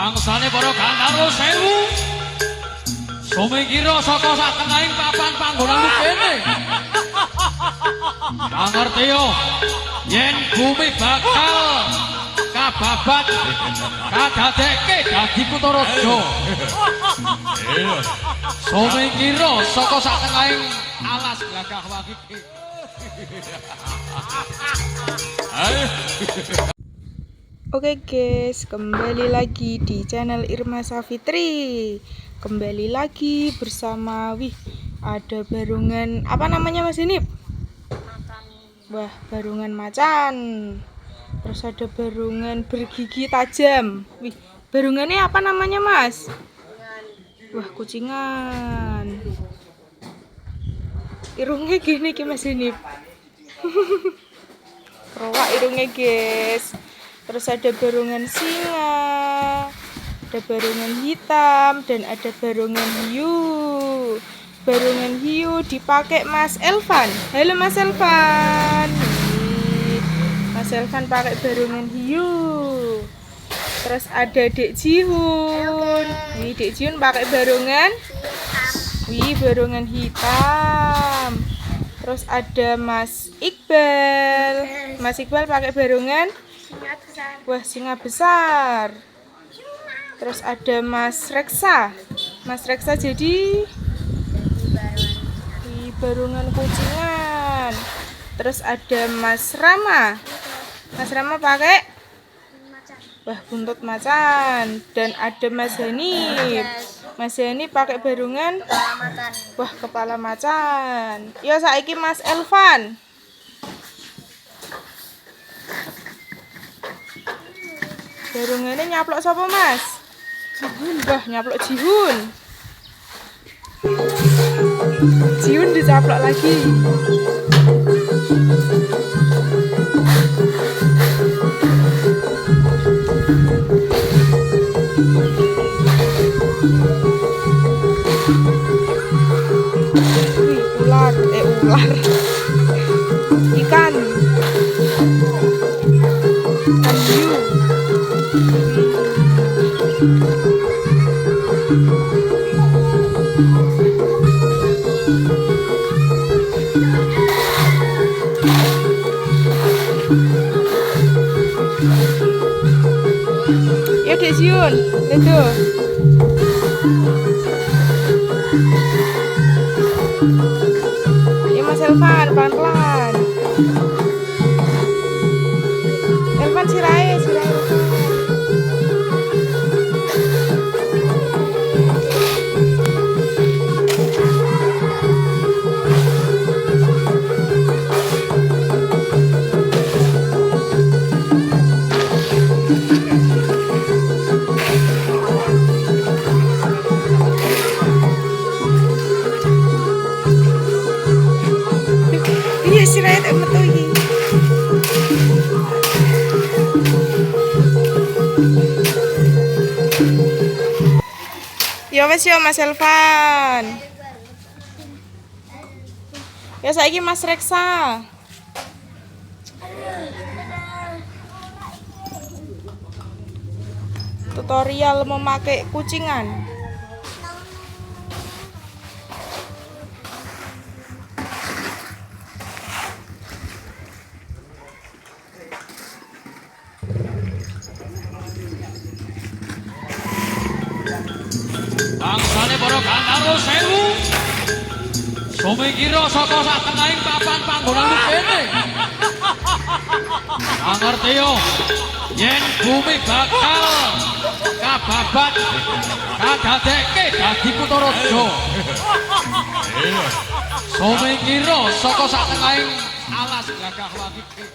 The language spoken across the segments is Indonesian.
Bangsane para Gandharwa Sewu. Sumingkira saka satengahing papan panggonan kene. Pangertiya yen bumi bakal kababat kadadekke dadi Kutaraja. Sumingkira saka satengahing alas gagah wagike. Oke guys, kembali lagi di channel Irma Safitri. Kembali lagi bersama ada barungan apa namanya Mas Inip? Wah, barungan macan. Terus ada barungan bergigi tajam. Barungannya apa namanya Mas? Wah, kucingan. Irungnya gini ki Mas Inip. Rowak irungnya guys. Terus ada barungan singa, ada barungan hitam, dan ada barungan hiu. Barungan hiu dipakai Mas Elvan. Halo Mas Elvan. Mas Elvan pakai barungan hiu. Terus ada Dek Jihun. Dek Jihun pakai barungan barungan hitam. Terus ada Mas Iqbal. Mas Iqbal pakai barungan singa besar. Terus ada Mas Reksa. Mas Reksa jadi barungan kucingan. Terus ada Mas Rama. Mas Rama pakai buntut macan. Dan ada Mas Hani. Mas Hani pakai barungan kepala macan. Ya saiki Mas Elvan. Barungannya nyaplok sapa Mas? Jihun. Nyaplok Jihun. Jihun dicaplok lagi. Ular. Ikan. Hiu. Ya Dek Jihun, itu. Ya Mas Elvan, pelan-pelan. Elvan sirai. Iya sirai tak metu iki. Ya wes yo Mas Elvan. Ya saiki Mas Reksa. Tutorial memakai kucingan. Bangsane para Gandharwa Sewu. Sumingkira saka satengahing papan panggonan kene. Pangertiya yen bumi bakal kababat kadadekke dadi Kutaraja. Sumingkira saka satengahing alas gagah wagike.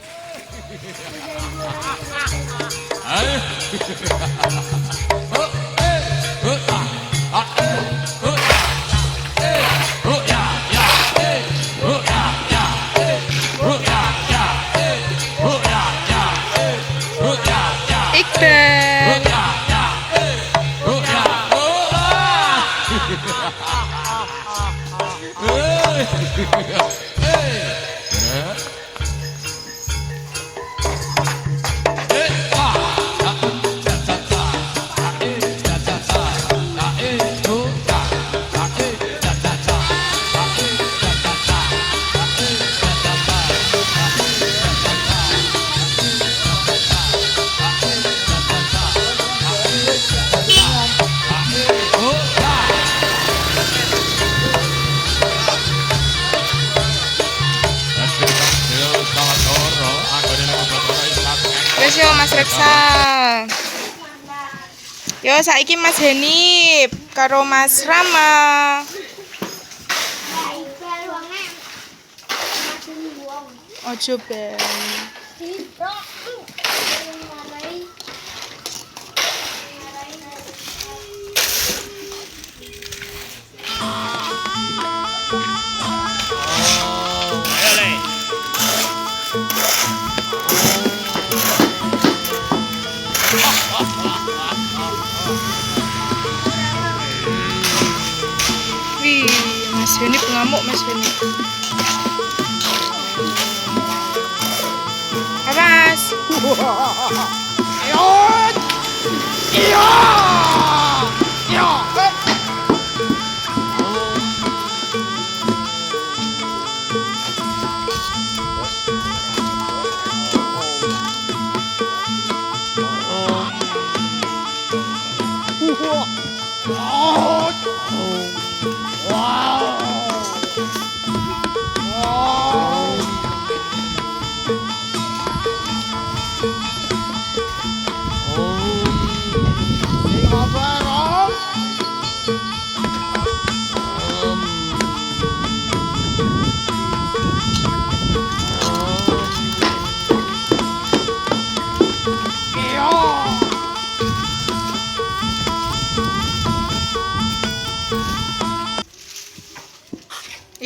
yo Mas Reksa. Yo saiki Mas Henip karo Mas Rama. Ojo ben. Wih, Mas Henip ngamuk Mas Henip. Awas. Ayo. Iya. Iya.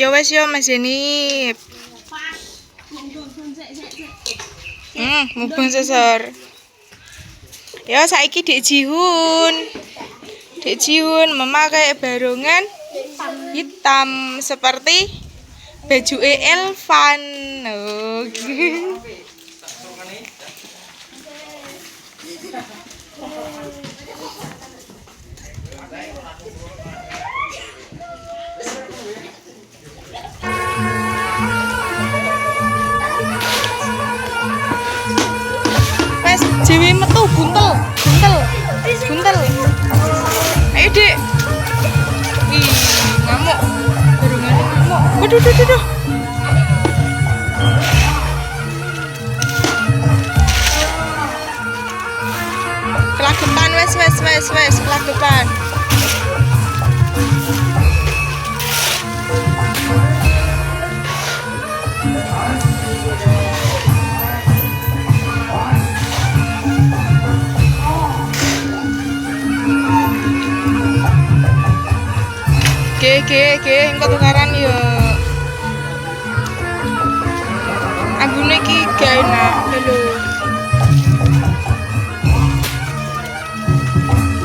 Yo wes yo Mas Henip. Mumpung sesor. Yo saiki Dek Jihun. Dek Jihun memakai barongan hitam seperti baju Elvan. Oh. Wes Dewi metu buntel. Ayo Dek. Ih, ngamuk. Barongannya ngamuk. Waduh. Kelagepan wes kelagepan. Ge, engko tukaran yo. Ambune iki gak enak lho.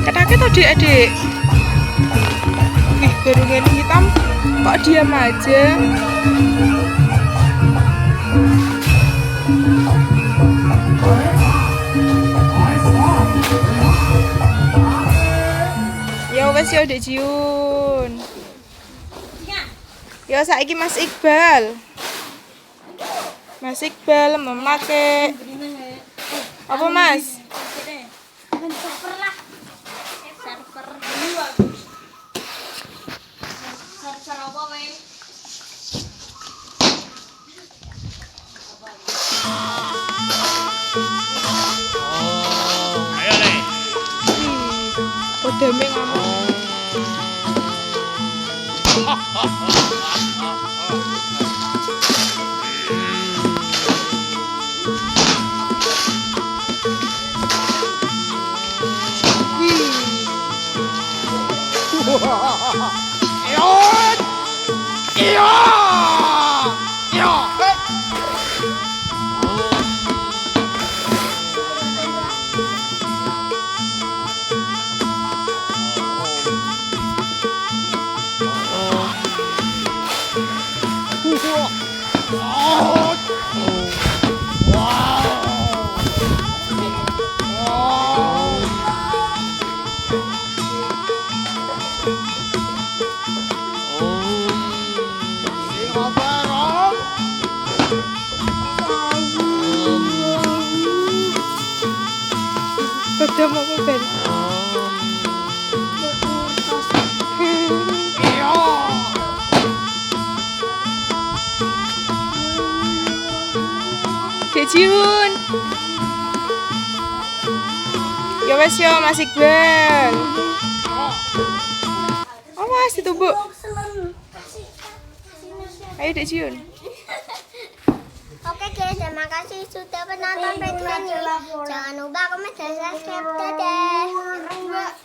Ketake to Adik. Ih, barongan hitam kok diam aja. Ya wes yo Dek Jiun. Ya saiki Mas Iqbal. Mas Iqbal memakai apa Mas? Ayo Le. Kodame ngamuk. Iya. Kodam apa Ben? Dek Jihun. wes yo Mas Iqbal. Awas ditumbuk. Ayo Dek Jiun. Oke guys, terima kasih sudah menonton video ini. Jangan lupa komen dan subscribe. Dadah.